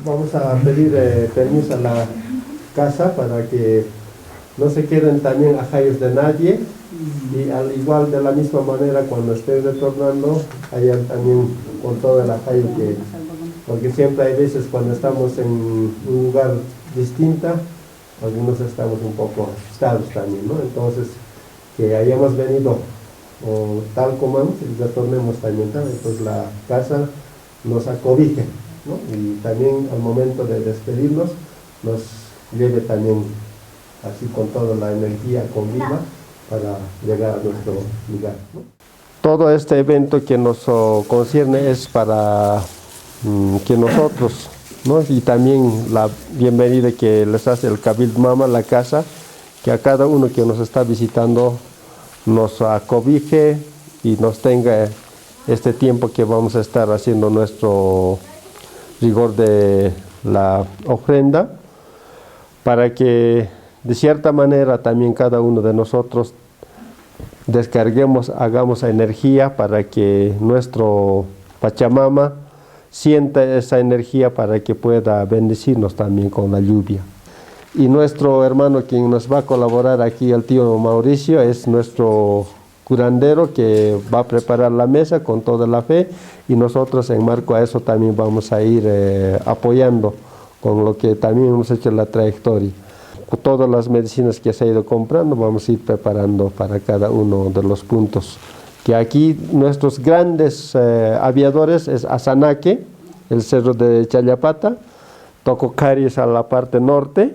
Vamos a pedir permiso a la casa para que no se queden también ajallos de nadie y al igual de la misma manera cuando estén retornando, allá también con todo el ajallo que, porque siempre hay veces cuando estamos en un lugar distinto, algunos estamos un poco asustados también, ¿no? Entonces, que hayamos venido o tal como vamos y retornemos también, ¿no? Entonces la casa nos acobije, ¿no? Y también al momento de despedirnos nos lleve también así con toda la energía con vida para llegar a nuestro lugar, ¿no? Todo este evento que nos concierne es para que nosotros, ¿no? Y también la bienvenida que les hace el Cabildo Mama, la casa, que a cada uno que nos está visitando nos acobije y nos tenga este tiempo que vamos a estar haciendo nuestro rigor de la ofrenda, para que de cierta manera también cada uno de nosotros descarguemos, hagamos energía para que nuestro Pachamama sienta esa energía para que pueda bendecirnos también con la lluvia. Y nuestro hermano quien nos va a colaborar aquí, el tío Mauricio, es nuestro curandero que va a preparar la mesa con toda la fe y nosotros en marco a eso también vamos a ir apoyando con lo que también hemos hecho la trayectoria. Todas las medicinas que se ha ido comprando vamos a ir preparando para cada uno de los puntos. Que aquí nuestros grandes aviadores es Asanaque, el cerro de Challapata, Tococari es a la parte norte,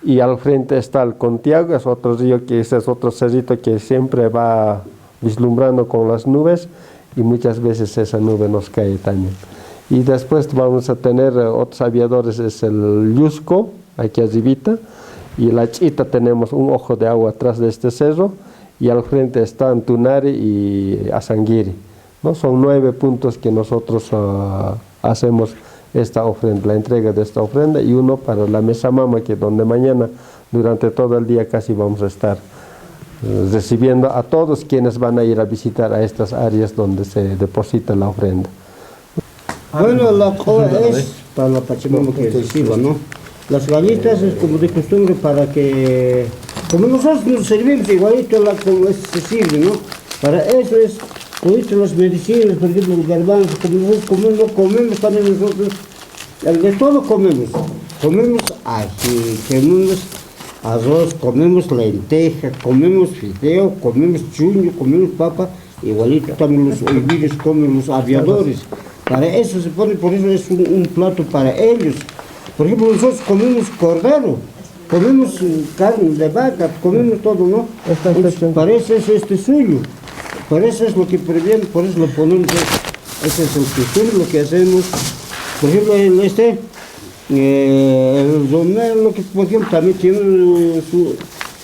y al frente está el Contiago, es otro río que ese es otro cerrito que siempre va vislumbrando con las nubes y muchas veces esa nube nos cae también. Y después vamos a tener otros aviadores, es el Yusco, aquí arribita, y la Chita tenemos un ojo de agua atrás de este cerro y al frente están Tunari y Asanguiri, ¿no? Son 9 puntos que nosotros hacemos esta ofrenda, la entrega de esta ofrenda y uno para la mesa mama que donde mañana durante todo el día casi vamos a estar recibiendo a todos quienes van a ir a visitar a estas áreas donde se deposita la ofrenda. Bueno, la cosa es para la Pachamama que se sirva, ¿no? Las galletas es como de costumbre para que, como nosotros nos servimos igualito como se sirve, ¿no? Para eso es, todas las medicinas, por ejemplo, el garbanzo, como nosotros comemos también nosotros, de todo comemos. Comemos ají, comemos arroz, comemos lenteja, comemos fideo, comemos chuño, comemos papa, igualito también los oiviles comen los aviadores. Para eso se pone, por eso es un plato para ellos. Por ejemplo, nosotros comemos cordero, comemos carne de vaca, comemos todo, ¿no? Para eso es suyo. Por eso es lo que previene, por eso lo ponemos, ese es el costumbre, lo que hacemos. Por ejemplo, el romero, lo que por ejemplo también tiene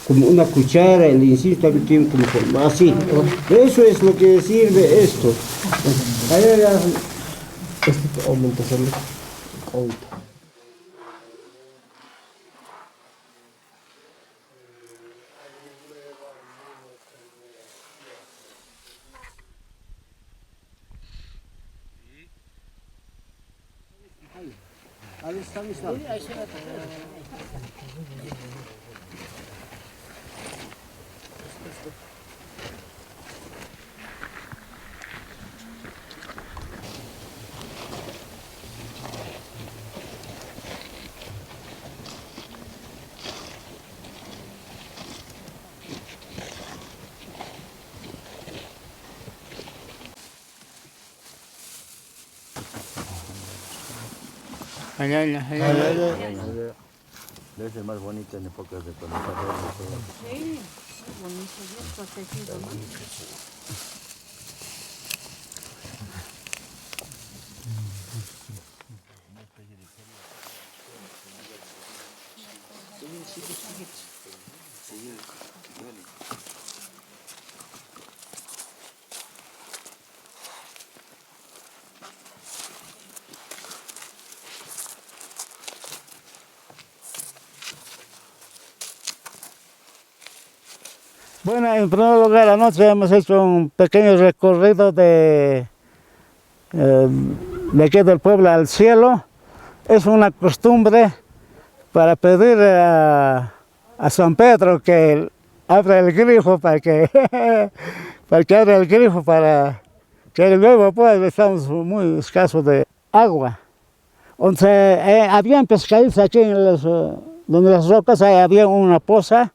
como una cuchara, el inciso también tiene como así. Eso es lo que sirve esto. Este aumenta solo. Ahí está. Allá. Debe ser más bonito en épocas de cuando está verde todo. Sí, bonito, bien protegido, ¿no? Bueno, en primer lugar, anoche hemos hecho un pequeño recorrido de aquí del pueblo al cielo, es una costumbre para pedir a San Pedro que abra el grifo para que, para que abra el grifo para que luego pues estamos muy escasos de agua. Entonces, habían pescadores aquí donde las rocas había una poza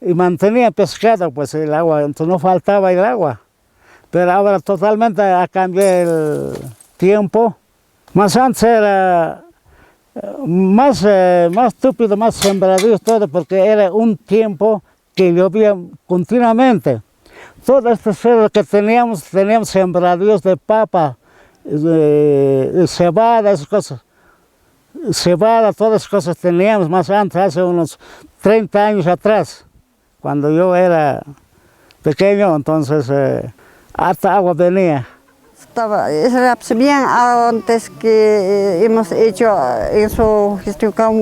y mantenía pescado pues el agua, entonces no faltaba el agua. Pero ahora totalmente ha cambiado el tiempo. Más antes era más estúpido, más sembradío todo, porque era un tiempo que llovía continuamente. Todo este suelo que teníamos sembradíos de papa, de cebada, esas cosas. Cebada, todas esas cosas teníamos más antes, hace unos 30 años atrás, cuando yo era pequeño, entonces hasta agua venía. Era bien antes que hemos hecho eso,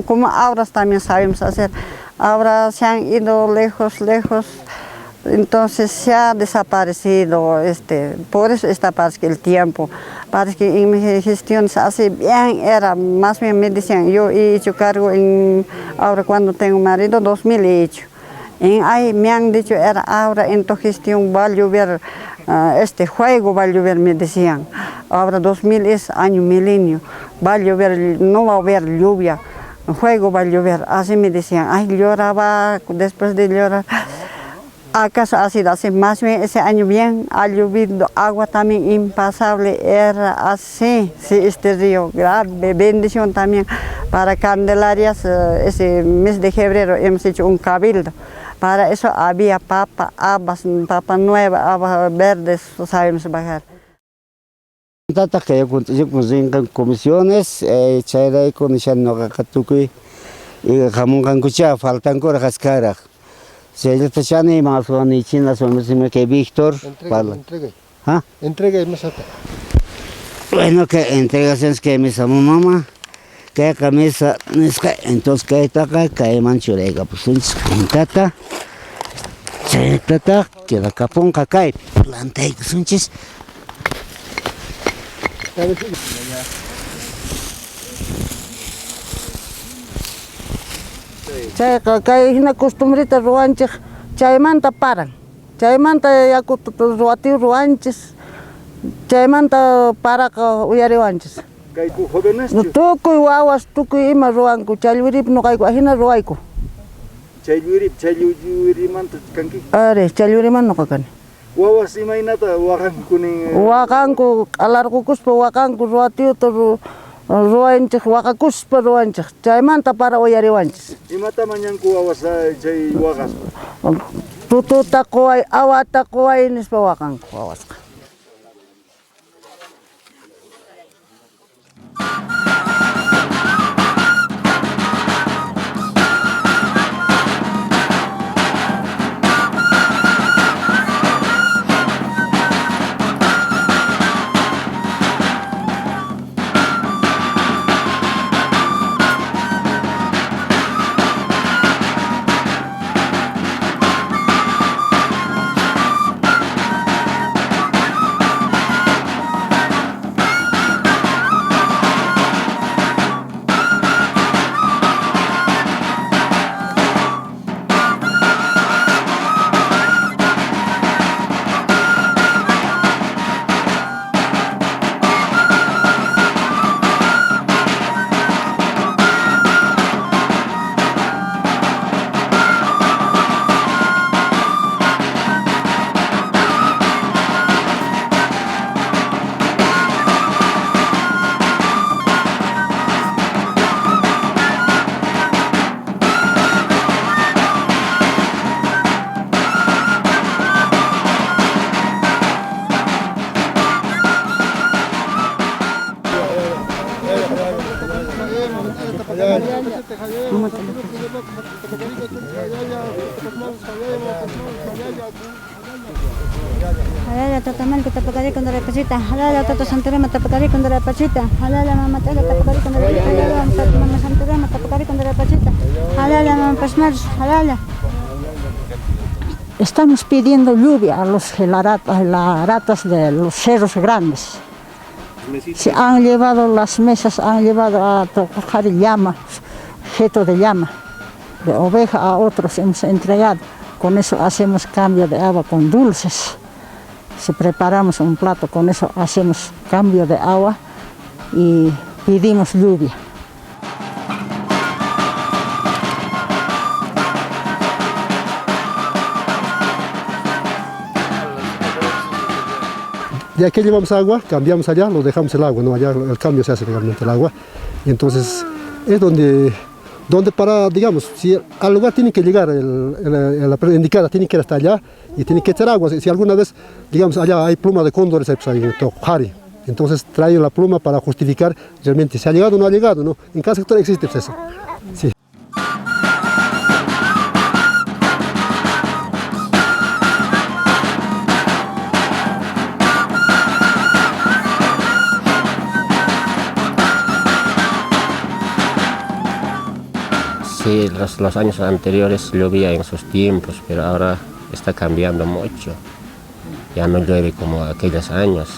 como ahora también sabemos hacer. Ahora se han ido lejos, entonces se ha desaparecido, por eso está parece que el tiempo. Parece que en mis gestiones hace bien era, más bien me decían, yo he hecho cargo ahora cuando tengo marido, 2000 he hecho. Ahí me han dicho, era ahora en tu gestión va a llover, este juego va a llover, me decían. Ahora 2000 es año milenio, va a llover, no va a haber lluvia, el juego va a llover. Así me decían, ay, lloraba, después de llorar. ¿Acaso ha sido así? Más bien ese año bien, ha llovido agua también impasable, era así, sí, este río, grave bendición también. Para Candelarias, ese mes de febrero hemos hecho un cabildo. Para eso había papa, habas, papa nueva, habas verdes, sabemos bajar. Tata que yo en comisiones, chaira con no gakatuki, y jamón cancucha, faltan corajas cara. Se le tachan y más o ni china son que Víctor. Entregue. ¿Ah? Entrega y mesata. Bueno, que entregas es que mi mamá, que camisa, entonces que taca, que manchurega, pues en tata, se tata, que la capón cacae, planta y sunchis. Chay hina costumbrita ruanchik, chaymanta paran. Chaymanta yaku ruati ruanchis. Chaymanta paraka uyariwanchis. Kayku jóvenes. Tukuy wawas, tukuy ima ruanku, challwirip no kayku ahina ruayku. Challwirimanta kanki. Are, challwiriman no kakani. Wawas imaynata waqanku nin. Wakanku, alarqukuspa wakanku ruatiu to ruanchik, wakakuspa ruanchik. Chaymanta para uyariwanchis. Imata mañanku wawas chay waqaspa. Tututa kuay, awata kuay nispa wakanku wawaska. Halala tatamal ko tapagari con repasita. Halala tata santurema tapagari con repasita. Halala mama tela tapagari con repasita. Halala mama santurema tapagari con repasita. Halala mama pasmar. Halala. Estamos pidiendo lluvia a las ratas de los cerros grandes, Se han llevado las mesas, han llevado a trabajar llama, objeto de llama, de oveja a otros hemos entregado. Con eso hacemos cambio de agua con dulces. Si preparamos un plato, con eso hacemos cambio de agua y pedimos lluvia. De aquí llevamos agua, cambiamos allá, lo dejamos el agua, ¿no? Allá el cambio se hace realmente el agua. Y entonces es donde para, digamos, si al lugar tiene que llegar, la indicada tiene que ir hasta allá y tiene que echar agua. Si alguna vez, digamos, allá hay pluma de cóndores, pues hay Tokhari. Entonces trae la pluma para justificar realmente si ha llegado o no ha llegado, ¿no? En cada sector existe pues, eso. Sí. Sí, los años anteriores llovía en sus tiempos, pero ahora está cambiando mucho. Ya no llueve como aquellos años.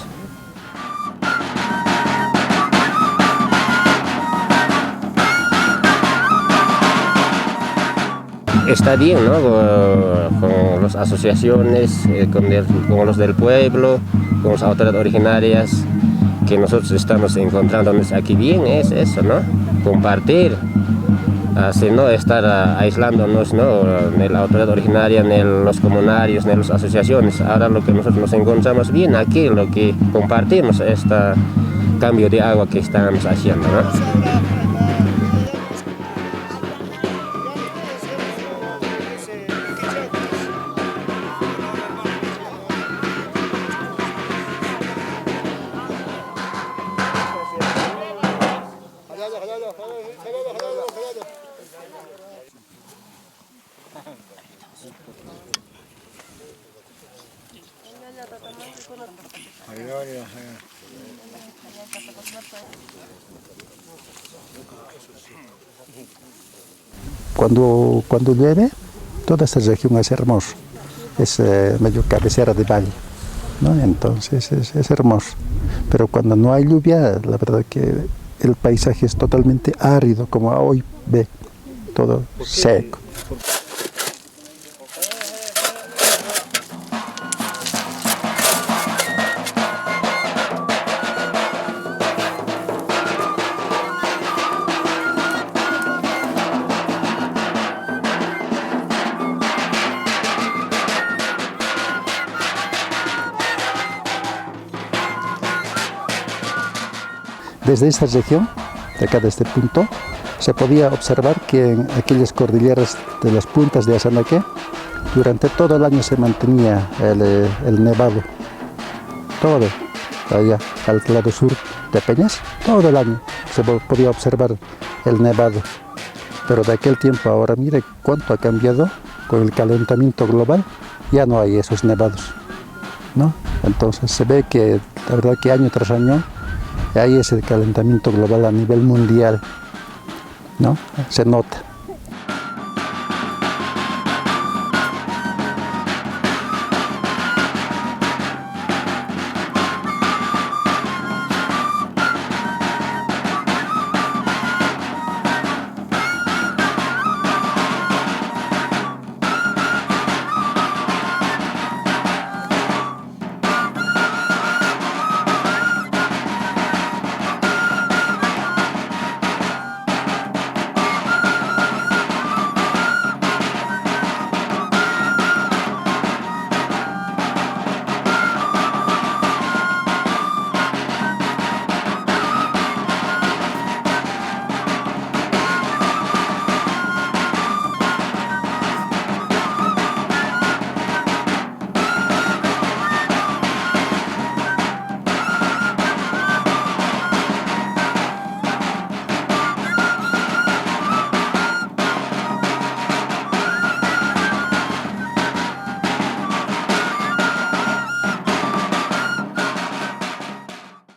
Está bien, ¿no? Con las asociaciones, con los del pueblo, con las autoridades originarias, que nosotros estamos encontrándonos aquí bien, es eso, ¿no? Compartir. Así no estar aislándonos, ¿no? Ni la autoridad originaria, ni los comunarios, ni las asociaciones. Ahora lo que nosotros nos encontramos bien aquí, lo que compartimos, este cambio de agua que estamos haciendo, ¿no? Cuando llueve, toda esta región es hermosa, es medio cabecera de valle, ¿no? Entonces es hermoso. Pero cuando no hay lluvia, la verdad que el paisaje es totalmente árido, como hoy ve, todo seco. Desde esta región, de acá de este punto, se podía observar que en aquellas cordilleras de las puntas de Asanaque, durante todo el año se mantenía el nevado. Todo, allá al lado sur de Peñas, todo el año se podía observar el nevado. Pero de aquel tiempo ahora, mire cuánto ha cambiado con el calentamiento global, ya no hay esos nevados, ¿no? Entonces se ve que, la verdad que año tras año, hay ese calentamiento global a nivel mundial, ¿no? Se nota.